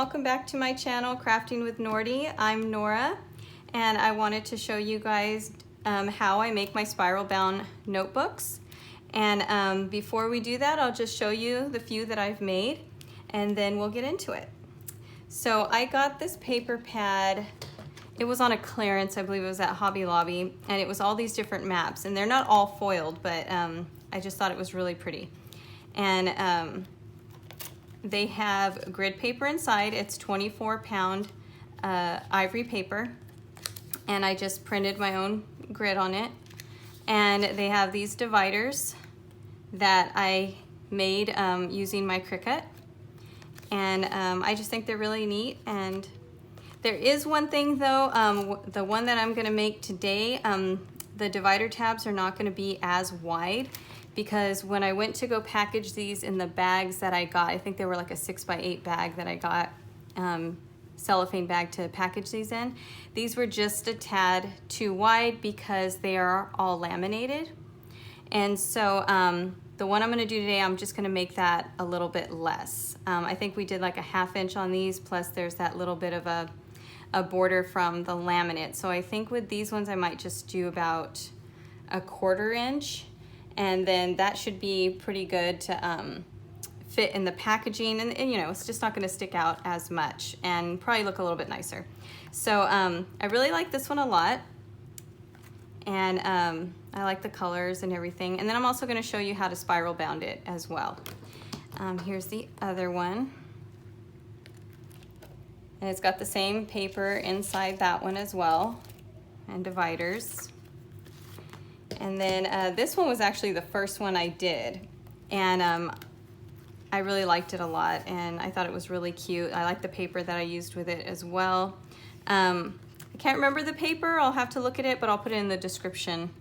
welcome back to my channel, Crafting with Nordy. I'm Nora, and I wanted to show you guys how I make my spiral bound notebooks. And before we do that, I'll just show you the few that I've made, and then we'll get into it. So I got this paper pad. It was on a clearance, I believe it was at Hobby Lobby, and it was all these different maps, and they're not all foiled, but I just thought it was really pretty. And they have grid paper inside. It's 24-pound ivory paper, and I just printed my own grid on it. And they have these dividers that I made using my Cricut, and I just think they're really neat. And there is one thing though, the one that I'm gonna make today, the divider tabs are not gonna be as wide, because when I went to go package these in the bags that I got, I think they were like a 6x8 bag that I got, cellophane bag to package these in. These were just a tad too wide because they are all laminated. And so the one I'm gonna do today, I'm just gonna make that a little bit less. I think we did like a 1/2 inch on these, plus there's that little bit of a border from the laminate. So I think with these ones, I might just do about a 1/4 inch. And then that should be pretty good to fit in the packaging, and you know, it's just not going to stick out as much and probably look a little bit nicer. So I really like this one a lot, and I like the colors and everything. And then I'm also going to show you how to spiral bound it as well. Here's the other one, and it's got the same paper inside that one as well, and dividers. And then this one was actually the first one I did, and I really liked it a lot, and I thought it was really cute. I like the paper that I used with it as well. I can't remember the paper, I'll have to look at it, but I'll put it in the description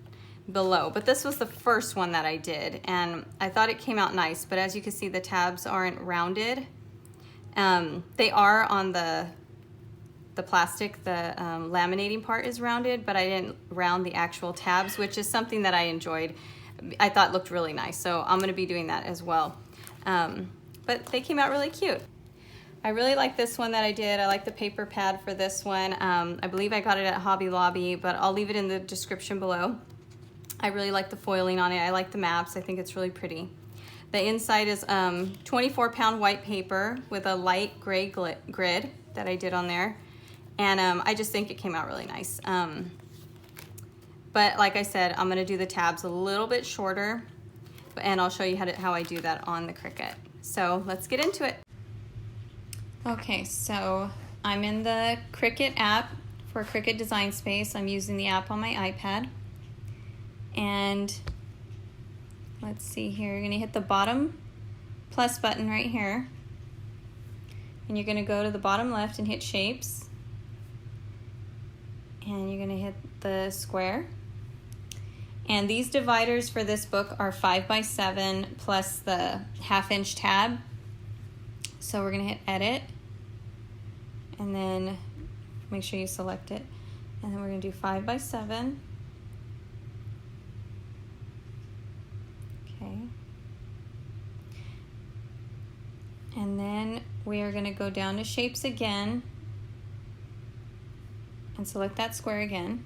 below. But this was the first one that I did, and I thought it came out nice, but as you can see, the tabs aren't rounded. They are on the plastic, the laminating part is rounded, but I didn't round the actual tabs, which is something that I enjoyed. I thought looked really nice, so I'm gonna be doing that as well. But they came out really cute. I really like this one that I did. I like the paper pad for this one. I believe I got it at Hobby Lobby, but I'll leave it in the description below. I really like the foiling on it. I like the maps. I think it's really pretty. The inside is 24-pound white paper with a light gray grid that I did on there. And I just think it came out really nice. But like I said, I'm gonna do the tabs a little bit shorter, and I'll show you how I do that on the Cricut. So let's get into it. Okay, so I'm in the Cricut app for Cricut Design Space. I'm using the app on my iPad. And let's see here, you're gonna hit the bottom plus button right here. And you're gonna go to the bottom left and hit Shapes. And you're gonna hit the square. And these dividers for this book are 5x7 plus the 1/2 inch tab. So we're gonna hit Edit, and then make sure you select it. And then we're gonna do 5x7. Okay. And then we are gonna go down to Shapes again, and select that square again.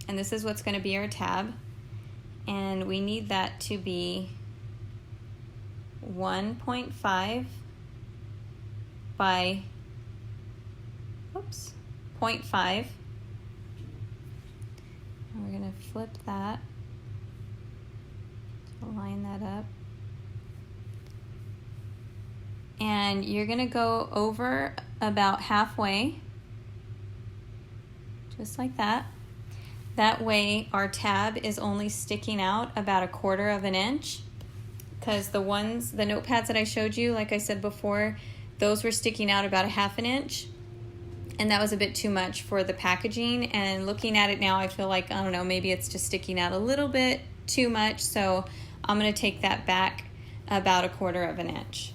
And this is what's going to be our tab. And we need that to be 1.5 by 0.5. And we're going to flip that, line that up. And you're going to go over about halfway, just like that. That way our tab is only sticking out about 1/4 inch, because the notepads that I showed you, like I said before, those were sticking out about 1/2 inch, and that was a bit too much for the packaging. And looking at it now, I feel like, I don't know, maybe it's just sticking out a little bit too much, so I'm going to take that back about 1/4 inch.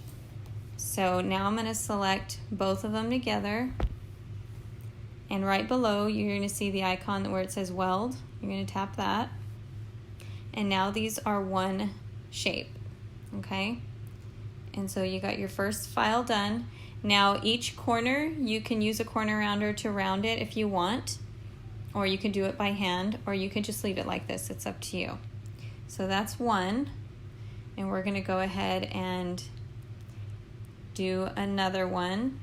So now I'm going to select both of them together. And right below, you're going to see the icon where it says weld. You're going to tap that. And now these are one shape, okay? And so you got your first file done. Now each corner, you can use a corner rounder to round it if you want, or you can do it by hand, or you can just leave it like this. It's up to you. So that's one, and we're gonna go ahead and do another one.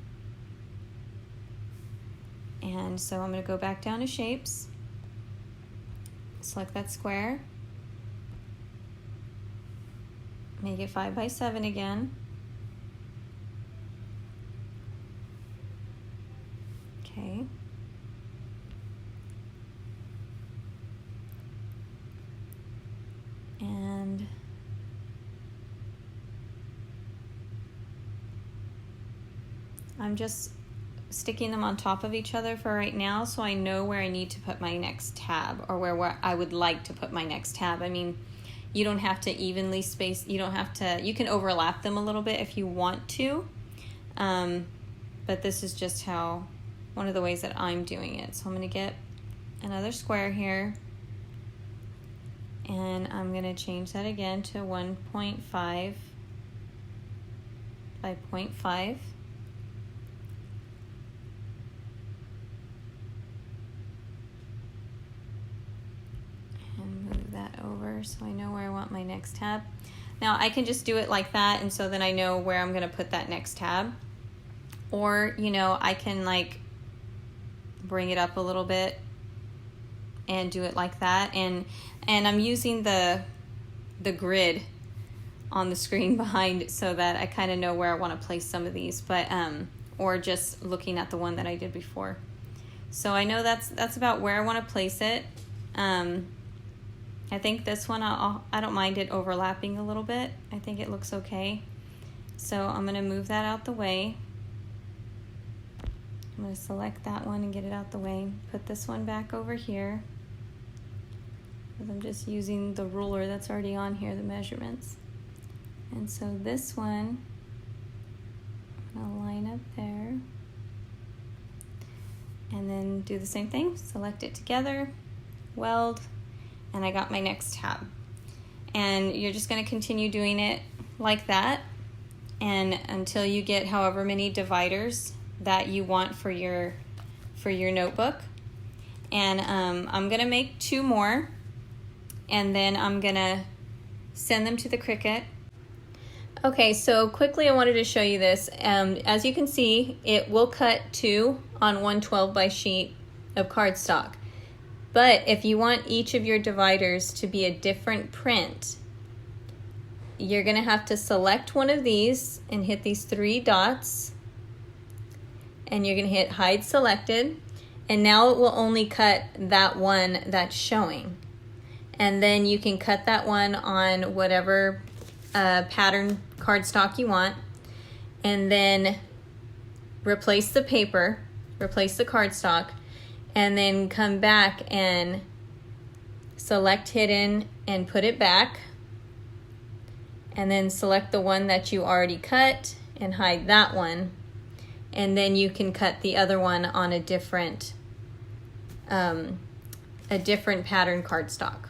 And so I'm gonna go back down to shapes, select that square, make it 5 by 7 again. Okay. And I'm just sticking them on top of each other for right now, so I know where I need to put my next tab, or where I would like to put my next tab. I mean, you don't have to evenly space, you don't have to, you can overlap them a little bit if you want to, but this is just how, one of the ways that I'm doing it. So I'm gonna get another square here, and I'm gonna change that again to 1.5 by 0.5. And move that over so I know where I want my next tab. Now I can just do it like that, and so then I know where I'm gonna put that next tab. Or, you know, I can like bring it up a little bit and do it like that, and I'm using the grid on the screen behind so that I kind of know where I want to place some of these, but or just looking at the one that I did before. So I know that's about where I want to place it. I think this one I don't mind it overlapping a little bit. I think it looks okay. So I'm going to move that out the way. I'm going to select that one and get it out the way. Put this one back over here. I'm just using the ruler that's already on here, the measurements. And so this one, I'll line up there. And then do the same thing, select it together, weld, and I got my next tab. And you're just gonna continue doing it like that, and until you get however many dividers that you want for your notebook. And I'm gonna make 2 more, and then I'm gonna send them to the Cricut. Okay, so quickly I wanted to show you this. As you can see, it will cut 2 on 1/12 by sheet of cardstock. But if you want each of your dividers to be a different print, you're gonna have to select one of these and hit these 3 dots, and you're gonna hit hide selected, and now it will only cut that one that's showing. And then you can cut that one on whatever pattern cardstock you want, and then replace the paper, replace the cardstock, and then come back and select hidden and put it back, and then select the one that you already cut and hide that one, and then you can cut the other one on a different pattern cardstock.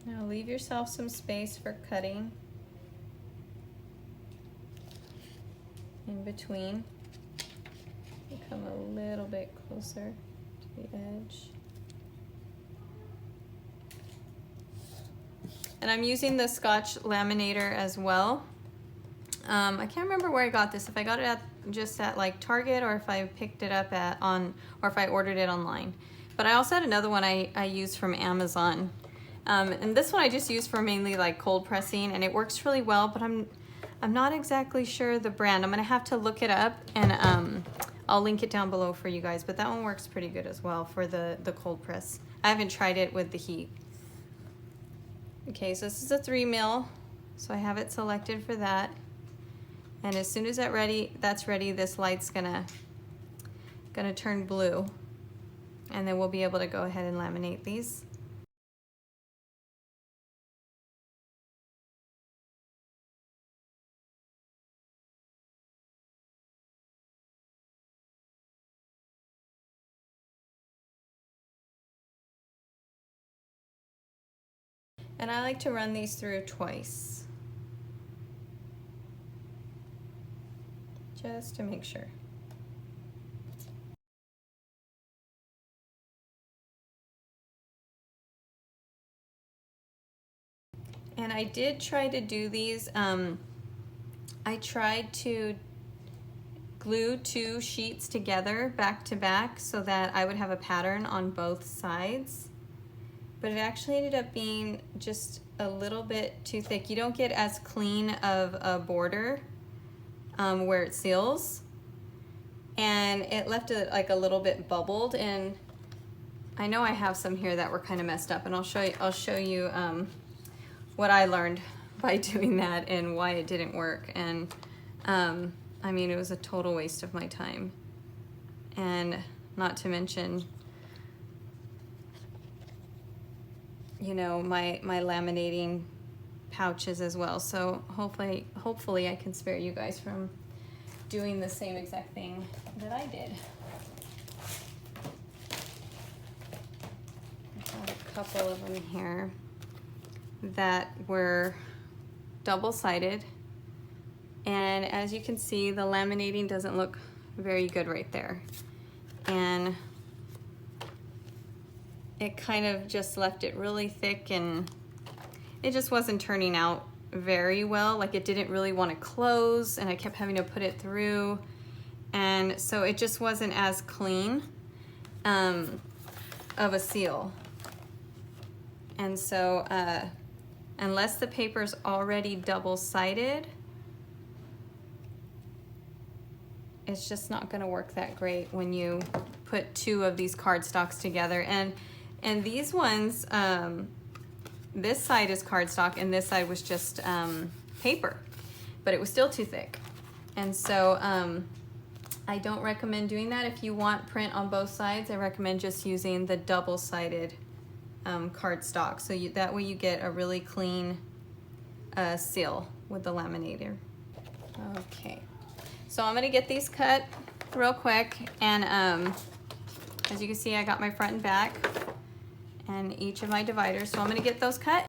Now leave yourself some space for cutting in between. Come a little bit closer to the edge. And I'm using the Scotch laminator as well. I can't remember where I got this, if I got it just at like Target, or if I picked it up or if I ordered it online. But I also had another one I used from Amazon. And this one I just use for mainly like cold pressing, and it works really well, but I'm not exactly sure the brand. I'm gonna have to look it up, and I'll link it down below for you guys, but that one works pretty good as well for the cold press. I haven't tried it with the heat. Okay, so this is a 3 mil, so I have it selected for that. And as soon as that's ready, this light's gonna turn blue, and then we'll be able to go ahead and laminate these. And I like to run these through twice, just to make sure. And I did try to do these, I tried to glue 2 sheets together back to back so that I would have a pattern on both sides, but it actually ended up being just a little bit too thick. You don't get as clean of a border where it seals, and it left it like a little bit bubbled, and I know I have some here that were kind of messed up, and I'll show you what I learned by doing that and why it didn't work. And I mean, it was a total waste of my time, and not to mention, you know, my laminating pouches as well. So hopefully I can spare you guys from doing the same exact thing that I did. I have a couple of them here that were double-sided, and as you can see, the laminating doesn't look very good right there, and it kind of just left it really thick, and it just wasn't turning out very well. Like, it didn't really want to close, and I kept having to put it through, and so it just wasn't as clean of a seal. And so unless the paper's already double-sided, it's just not going to work that great when you put 2 of these cardstocks together. And these ones, this side is cardstock and this side was just paper, but it was still too thick. And so I don't recommend doing that. If you want print on both sides, I recommend just using the double-sided cardstock, so that way you get a really clean seal with the laminator. Okay, so I'm gonna get these cut real quick, and as you can see, I got my front and back and each of my dividers, so I'm gonna get those cut.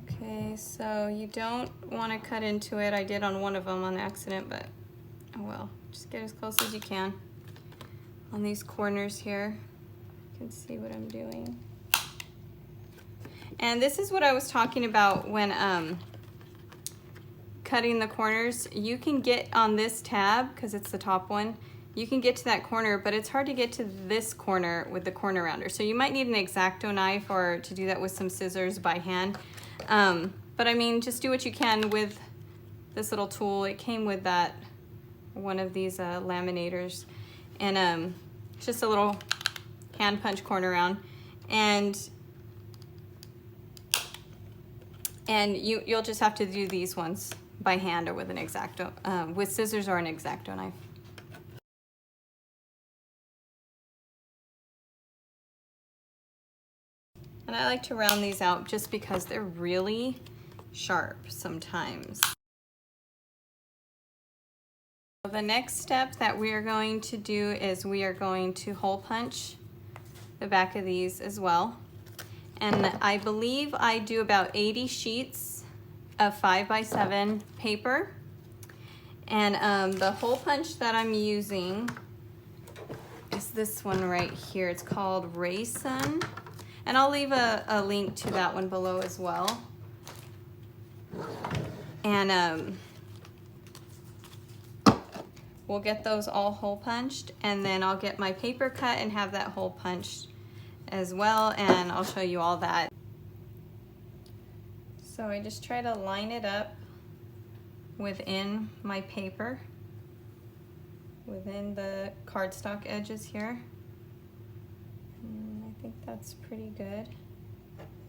Okay, so you don't want to cut into it. I did on one of them on accident, but oh well. Just get as close as you can on these corners here. You can see what I'm doing. And this is what I was talking about when cutting the corners. You can get on this tab, because it's the top one, you can get to that corner, but it's hard to get to this corner with the corner rounder. So you might need an X-Acto knife, or to do that with some scissors by hand. But I mean, just do what you can with this little tool. It came with that, one of these laminators, and it's just a little hand punch corner round, and you'll just have to do these ones by hand or with an X-Acto, with scissors or an X-Acto knife. And I like to round these out just because they're really sharp sometimes. The next step that we are going to do is we are going to hole punch the back of these as well. And I believe I do about 80 sheets of 5x7 paper. And the hole punch that I'm using is this one right here. It's called Rayson. And I'll leave a link to that one below as well. And we'll get those all hole punched, and then I'll get my paper cut and have that hole punched as well, and I'll show you all that. So I just try to line it up within my paper, within the cardstock edges here. And I think that's pretty good.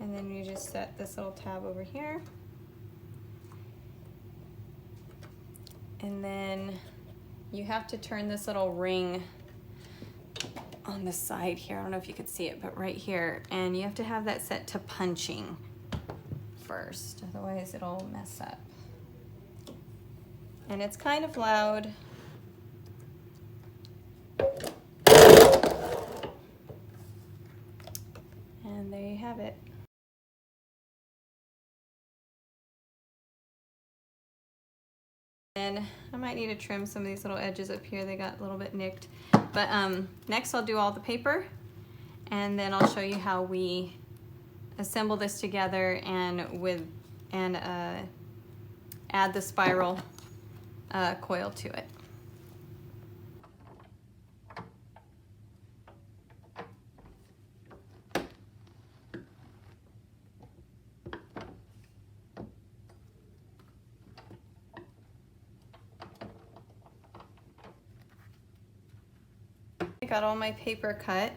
And then you just set this little tab over here. And then you have to turn this little ring on the side here. I don't know if you could see it, but right here. And you have to have that set to punching. first, otherwise it'll mess up. And it's kind of loud. And there you have it. And I might need to trim some of these little edges up here. They got a little bit nicked. But next I'll do all the paper, and then I'll show you how we assemble this together and add the spiral coil to it. I got all my paper cut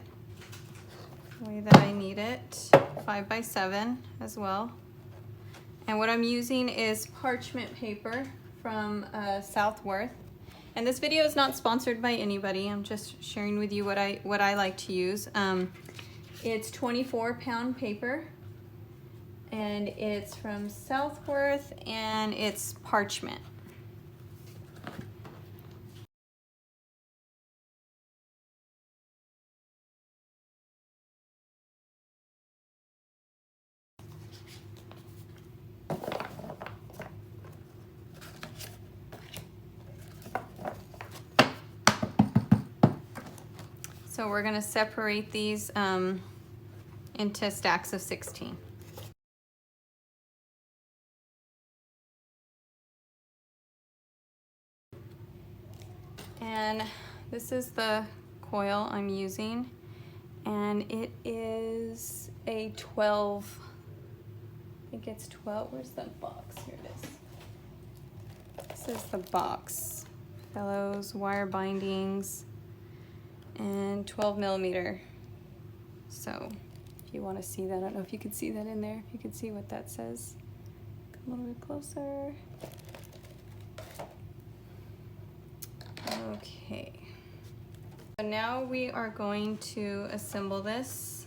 the way that I need it, 5 by 7 as well. And what I'm using is parchment paper from Southworth. And this video is not sponsored by anybody. I'm just sharing with you what I like to use. It's 24-pound paper, and it's from Southworth, and it's Parchment. So we're going to separate these into stacks of 16. And this is the coil I'm using, and it is a 12, I think it's 12, where's the box? Here it is. This is the box. Fellows, wire bindings, and 12mm. So if you want to see that, I don't know if you can see that in there, if you can see what that says. Come a little bit closer. Okay, so now we are going to assemble this.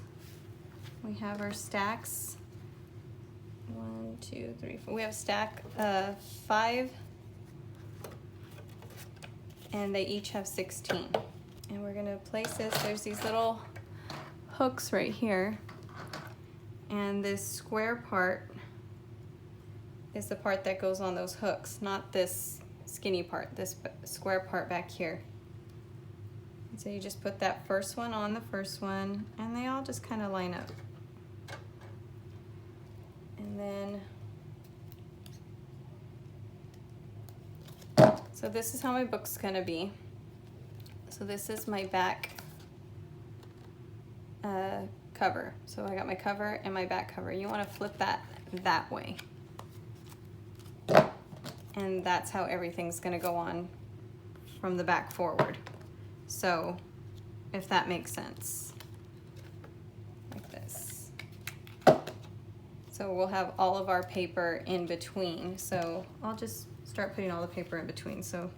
We have our stacks. 1, 2, 3, 4. We have a stack of 5, and they each have 16. And we're gonna place this, there's these little hooks right here, and this square part is the part that goes on those hooks, not this skinny part, this square part back here. And so you just put that first one on the first one, and they all just kind of line up. And then, so this is how my book's gonna be. So this is my back cover. So I got my cover and my back cover. You want to flip that way. And that's how everything's going to go on from the back forward. So if that makes sense. Like this. So we'll have all of our paper in between. So I'll just start putting all the paper in between. So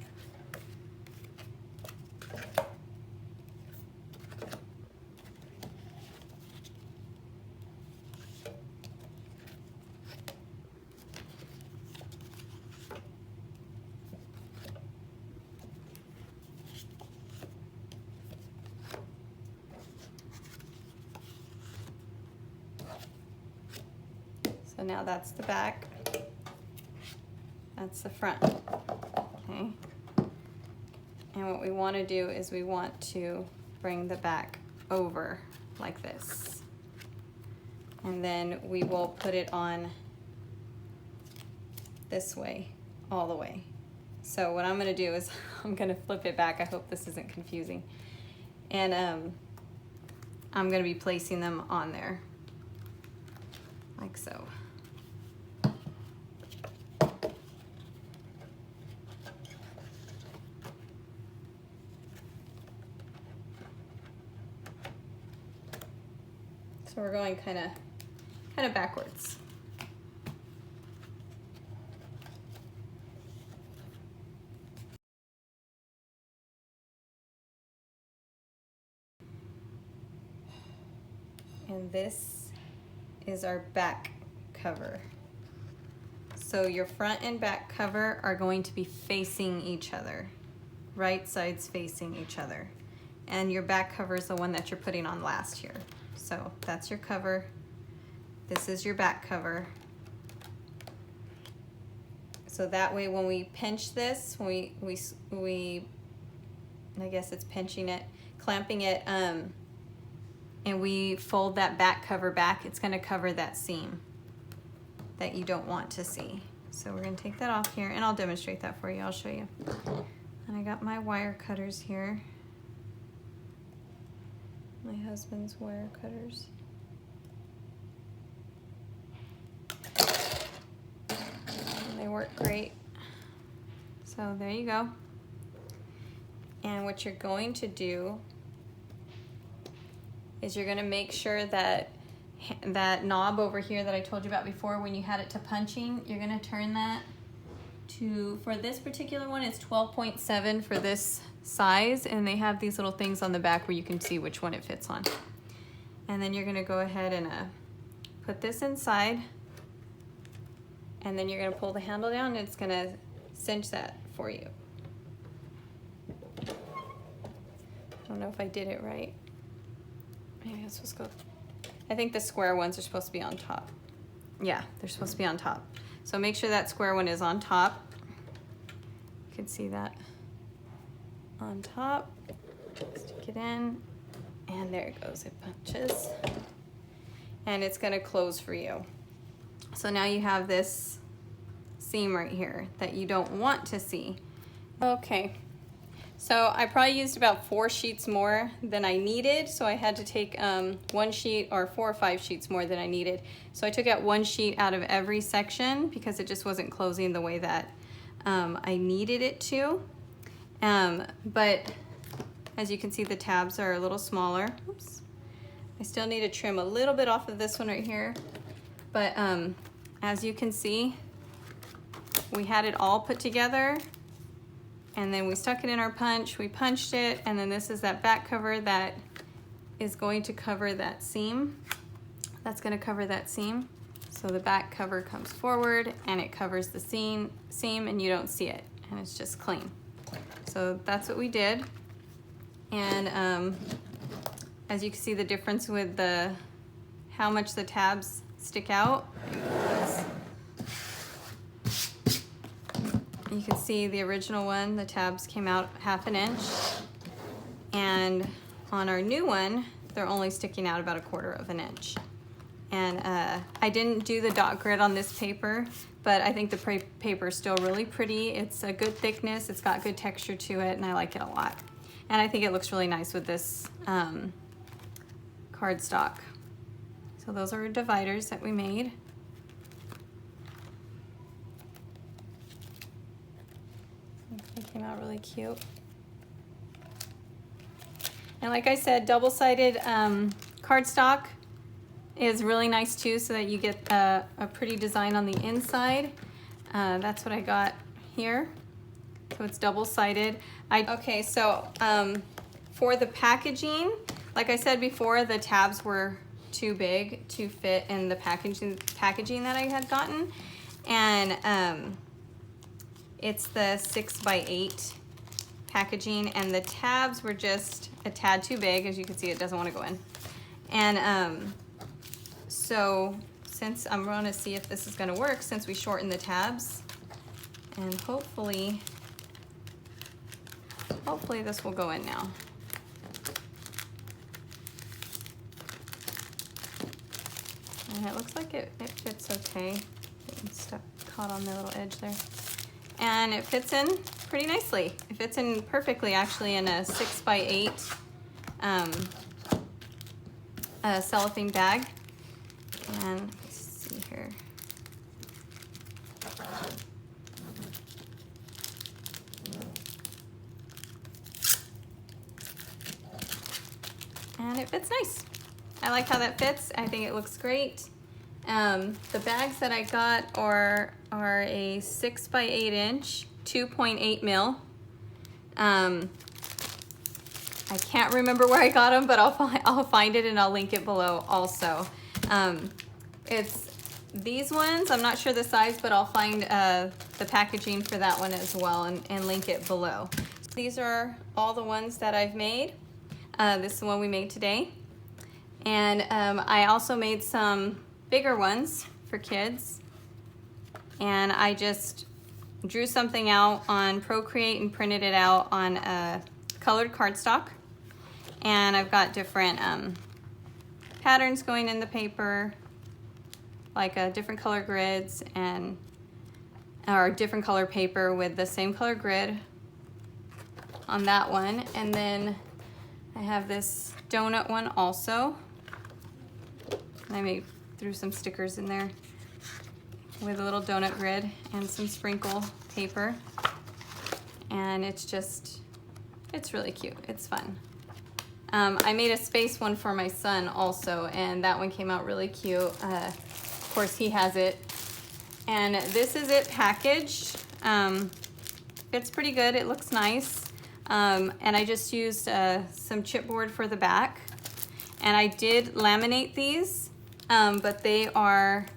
now that's the back, that's the front, okay? And what we want to do is we want to bring the back over like this. And then we will put it on this way, all the way. So what I'm going to do is I'm going to flip it back. I hope this isn't confusing. And I'm going to be placing them on there, like so. So we're going kind of backwards. And this is our back cover. So your front and back cover are going to be facing each other, right sides facing each other. And your back cover is the one that you're putting on last here. So that's your cover. This is your back cover. So that way when we pinch this, when we I guess it's pinching it, clamping it, and we fold that back cover back, it's gonna cover that seam that you don't want to see. So we're gonna take that off here, and I'll demonstrate that for you, I'll show you. And I got my wire cutters here. My husband's wire cutters. And they work great. So there you go. And what you're going to do is you're going to make sure that that knob over here that I told you about before when you had it to punching, you're going to turn that to, for this particular one, it's 12.7 for this size, and they have these little things on the back where you can see which one it fits on. And then you're going to go ahead and put this inside, and then you're going to pull the handle down, and it's going to cinch that for you. I don't know if I did it right. Maybe I'm supposed to go. I think the square ones are supposed to be on top. Yeah, they're supposed to be on top. So make sure that square one is on top. You can see that on top. Stick it in, and there it goes. It punches, and it's going to close for you. So now you have this seam right here that you don't want to see. Okay. So I probably used about 4 sheets more than I needed, so I had to take 1 sheet or 4 or 5 sheets more than I needed. So I took out 1 sheet out of every section because it just wasn't closing the way that I needed it to. But as you can see, the tabs are a little smaller. Oops. I still need to trim a little bit off of this one right here. But as you can see, we had it all put together. And then we stuck it in our punch, we punched it, and then this is that back cover that is going to cover that seam. That's gonna cover that seam. So the back cover comes forward and it covers the seam and you don't see it, and it's just clean. So that's what we did. And as you can see the difference with how much the tabs stick out. You can see the original one, the tabs came out 1/2 inch. And on our new one, they're only sticking out about 1/4 inch. And I didn't do the dot grid on this paper, but I think the paper is still really pretty. It's a good thickness, it's got good texture to it, and I like it a lot. And I think it looks really nice with this cardstock. So those are our dividers that we made. They came out really cute. And like I said, double-sided cardstock is really nice too, so that you get a pretty design on the inside. That's what I got here. So it's double-sided. Okay, so for the packaging, like I said before, the tabs were too big to fit in the packaging that I had gotten. And it's the 6x8 packaging, and the tabs were just a tad too big. As you can see, it doesn't want to go in. And so since I'm going to see if this is going to work, since we shortened the tabs, and hopefully this will go in now. And it looks like it fits okay. It's stuck, caught on the little edge there. And it fits in pretty nicely. It fits in perfectly, actually, in a 6x8 cellophane bag. And let's see here. And it fits nice. I like how that fits. I think it looks great. The bags that I got are a 6x8 inch, 2.8 mil. I can't remember where I got them, but I'll find it and I'll link it below also. It's these ones, I'm not sure the size, but I'll find the packaging for that one as well and link it below. These are all the ones that I've made. This is the one we made today. And I also made some bigger ones for kids. And I just drew something out on Procreate and printed it out on colored cardstock. And I've got different patterns going in the paper, like different color grids or different color paper with the same color grid on that one. And then I have this donut one also. I threw some stickers in there with a little donut grid and some sprinkle paper. And it's really cute. It's fun. I made a space one for my son also, and that one came out really cute. Of course, he has it. And this is it packaged. Fits pretty good. It looks nice. And I just used some chipboard for the back. And I did laminate these, but they are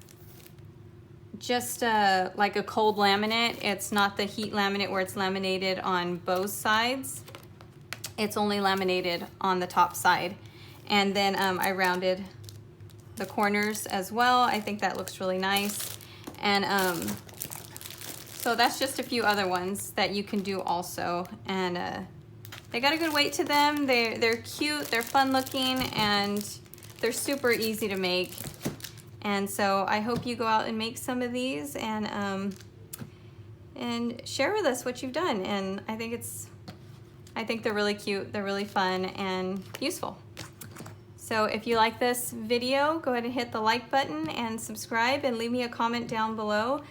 just like a cold laminate. It's not the heat laminate where it's laminated on both sides. It's only laminated on the top side. And then I rounded the corners as well. I think that looks really nice. And so that's just a few other ones that you can do also. And they got a good weight to them. They're cute, they're fun looking, and they're super easy to make. And so I hope you go out and make some of these and share with us what you've done. And I think they're really cute, they're really fun and useful. So if you like this video, go ahead and hit the like button and subscribe and leave me a comment down below.